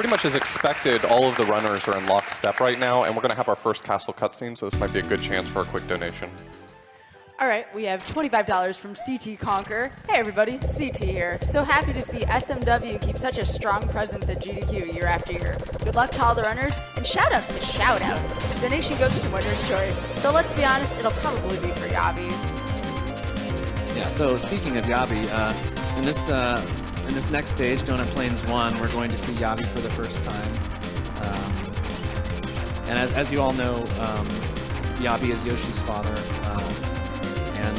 pretty much as expected, all of the runners are in lockstep right now, and we're going to have our first castle cutscene, so this might be a good chance for a quick donation. All right, we have $25 from CT Conquer. Hey everybody, CT here. So happy to see SMW keep such a strong presence at GDQ year after year. Good luck to all the runners, and shoutouts to shoutouts. Donation goes to winner's choice, though let's be honest, it'll probably be for Yabi. Yeah, so speaking of Yabi, in this next stage, Donut Plains 1, we're going to see Yabi for the first time. And as you all know, Yabi is Yoshi's father. And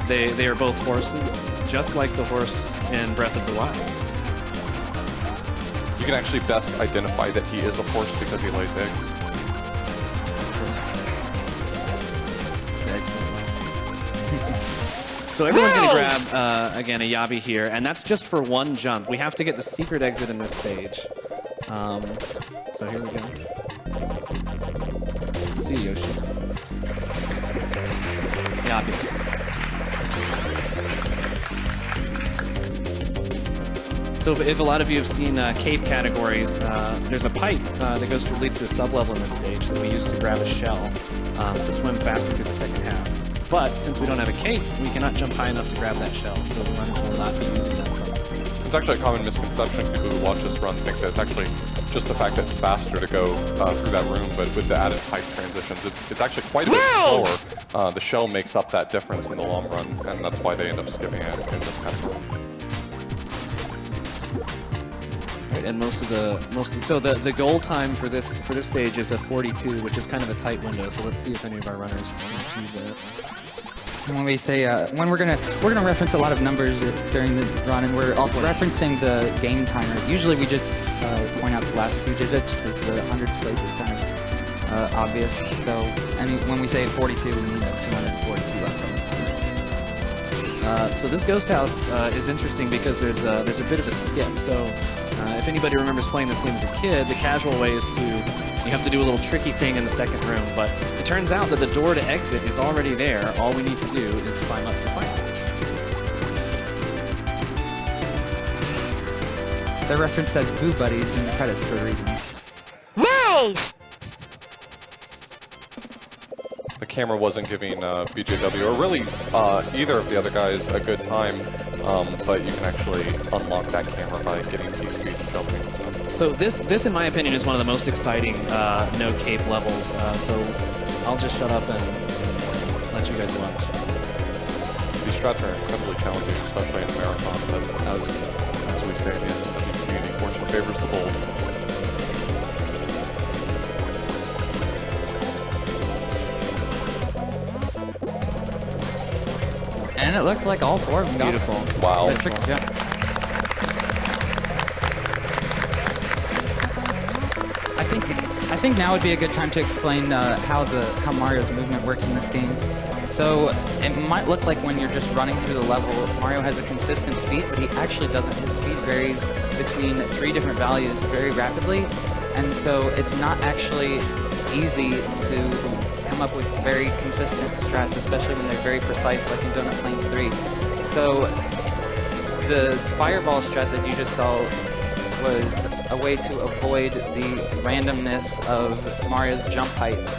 they are both horses, just like the horse in Breath of the Wild. You can actually best identify that he is a horse because he lays eggs. So everyone's going to grab, again, a Yabi here, and that's just for one jump. We have to get the secret exit in this stage. So here we go. See you, Yoshi. Yabi. So if a lot of you have seen cave categories, there's a pipe that leads to a sub-level in this stage that we use to grab a shell to swim faster through the second half. But since we don't have a cape, we cannot jump high enough to grab that shell, so the runners will not be using that sub. It's actually a common misconception. People who watch this run think that it's actually just the fact that it's faster to go through that room, but with the added pipe transitions, it's actually quite a bit slower. The shell makes up that difference in the long run, and that's why they end up skipping it in this category. Right, and so the goal time for this stage is a 42, which is kind of a tight window. So let's see if any of our runners can achieve that. When we say when we're gonna reference a lot of numbers during the run, and we're also referencing the game timer. Usually we just point out the last two digits because the hundreds place is kind of obvious. So when we say 42, we mean 242 left on the timer. So this ghost house is interesting because there's a bit of a skip. So if anybody remembers playing this game as a kid, the casual way is you have to do a little tricky thing in the second room, but it turns out that the door to exit is already there. All we need to do is climb up to find it. The reference says Boo Buddies in the credits for a reason. Nice! The camera wasn't giving BJW, or really either of the other guys, a good time, but you can actually unlock that camera by getting P-speed and jumping. So this, in my opinion, is one of the most exciting no cape levels. So I'll just shut up and let you guys watch. These strats are incredibly challenging, especially in a marathon, but as we say in the SMW community, fortune favors the bold. And it looks like all four of them got Beautiful. Wow. the trick jump. I think now would be a good time to explain how Mario's movement works in this game. So it might look like when you're just running through the level, Mario has a consistent speed, but he actually doesn't. His speed varies between 3 different values very rapidly, and so it's not actually easy to come up with very consistent strats, especially when they're very precise, like in Donut Plains 3. So the fireball strat that you just saw was a way to avoid the randomness of Mario's jump heights.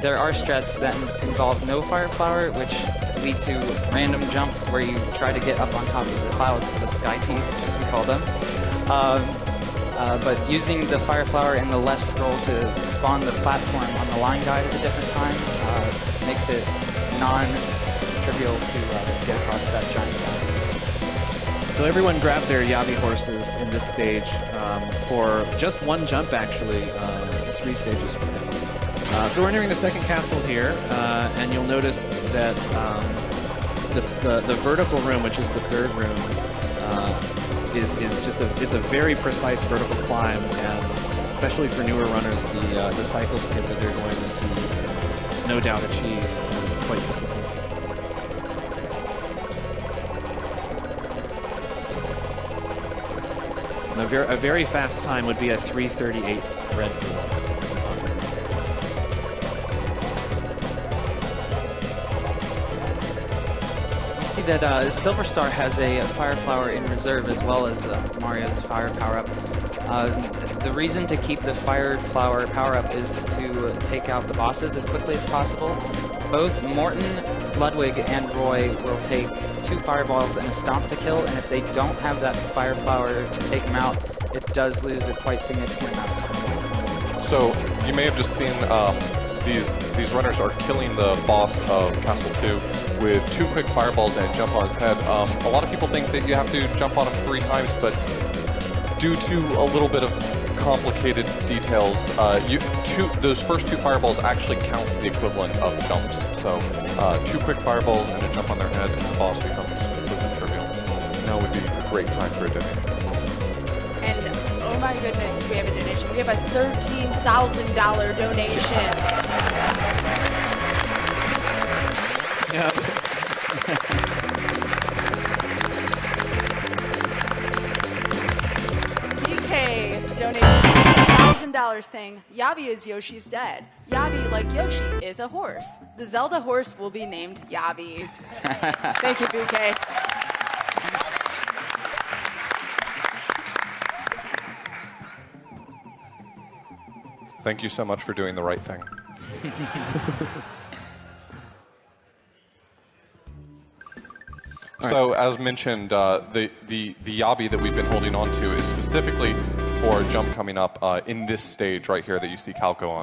There are strats that involve no fire flower, which lead to random jumps where you try to get up on top of the clouds, or the sky teeth, as we call them. But using the fire flower and the left scroll to spawn the platform on the line guide at a different time makes it non-trivial to get across that giant gap. So everyone grabbed their Yabi horses in this stage for just one jump, actually, 3 stages from now. So we're entering the second castle here, and you'll notice that the vertical room, which is the third room, is a very precise vertical climb, and especially for newer runners, the cycle skip that they're going to no doubt achieve is quite difficult. A very fast time would be a 3:38 Red Bull. You see that Silver Star has a fire flower in reserve as well as Mario's fire power-up. The reason to keep the Fire Flower power-up is to take out the bosses as quickly as possible. Both Morton, Ludwig, and Roy will take 2 fireballs and a stomp to kill, and if they don't have that Fire Flower to take them out, it does lose a quite significant amount of time. So you may have just seen these runners are killing the boss of Castle 2 with 2 quick fireballs and jump on his head. A lot of people think that you have to jump on him 3 times, but due to a little bit of complicated details, those first 2 fireballs actually count the equivalent of jumps. So 2 quick fireballs and a jump on their head, and the boss becomes completely trivial. Now would be a great time for a donation. And oh my goodness, we have a donation. We have a $13,000 donation. Yeah. BK donated $1,000 saying, Yabi is Yoshi's dad. Yabi, like Yoshi, is a horse. The Zelda horse will be named Yabi. Thank you, BK. Thank you so much for doing the right thing. So, as mentioned, the Yabi that we've been holding on to is specifically for a jump coming up in this stage right here that you see Calco on.